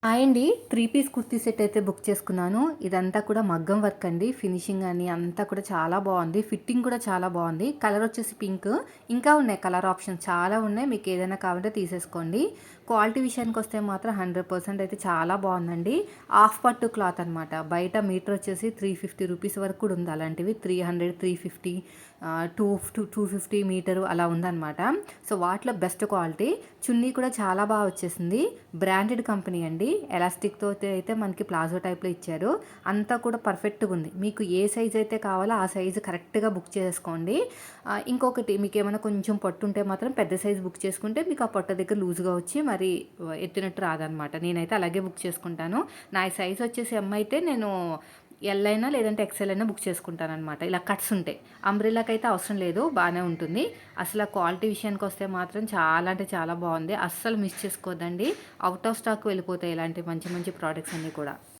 Hi అండి. 3 piece kurti set అయితే book చేసుకున్నాను. ఇదంతా కూడా మగ్గం వర్క్ అండి. ఫినిషింగ్ అని అంతా కూడా చాలా బాగుంది. ఫిట్టింగ్ కూడా చాలా బాగుంది. కలర్ వచ్చేసి పింక్. ఇంకా ఉన్నాయి కలర్ ఆప్షన్స్ చాలా ఉన్నాయి. మీకు ఏదైనా కావాలంటే తీసేసుకోండి. క్వాలిటీ విషయానికి వస్తే మాత్రం 100% అయితే చాలా బాగుందండి. హాఫ్ పట్టు క్లాత్ అనమాట. బయట మీటర్ వచ్చేసి 350 రూపీస్ వరకు కూడా ఉంది. అలాంటివి 300, 350, 250 మీటరు అలా ఉందన్నమాట. సో వాటిలో బెస్ట్ క్వాలిటీ. చున్నీ కూడా చాలా బాగా వచ్చేసింది. బ్రాండెడ్ కంపెనీ అండి. ఎలాస్టిక్తో అయితే మనకి ప్లాజో టైప్లో ఇచ్చారు. అంతా కూడా పర్ఫెక్ట్గా ఉంది. మీకు ఏ సైజ్ అయితే కావాలో ఆ సైజు కరెక్ట్గా బుక్ చేసుకోండి. ఇంకొకటి మీకు ఏమైనా కొంచెం పొట్టు ఉంటే మాత్రం పెద్ద సైజు బుక్ చేసుకుంటే మీకు ఆ పొట్ట దగ్గర లూజ్గా వచ్చి మరి ఎత్తినట్టు రాదనమాట. నేనైతే అలాగే బుక్ చేసుకుంటాను. నా సైజ్ వచ్చేసి ఎమ్ అయితే నేను ఎల్ అయినా లేదంటే ఎక్సెల్ అయినా బుక్ చేసుకుంటానమాట. ఇలా కట్స్ ఉంటాయి. అంబ్రెల్లాకి అయితే అవసరం లేదు, బాగానే ఉంటుంది. అసలు ఆ క్వాలిటీ విషయానికి వస్తే మాత్రం చాలా అంటే చాలా బాగుంది. అస్సలు మిస్ చేసుకోవద్దండి. అవుట్ ఆఫ్ స్టాక్ వెళ్ళిపోతాయి ఇలాంటి మంచి మంచి ప్రోడక్ట్స్ అన్నీ కూడా.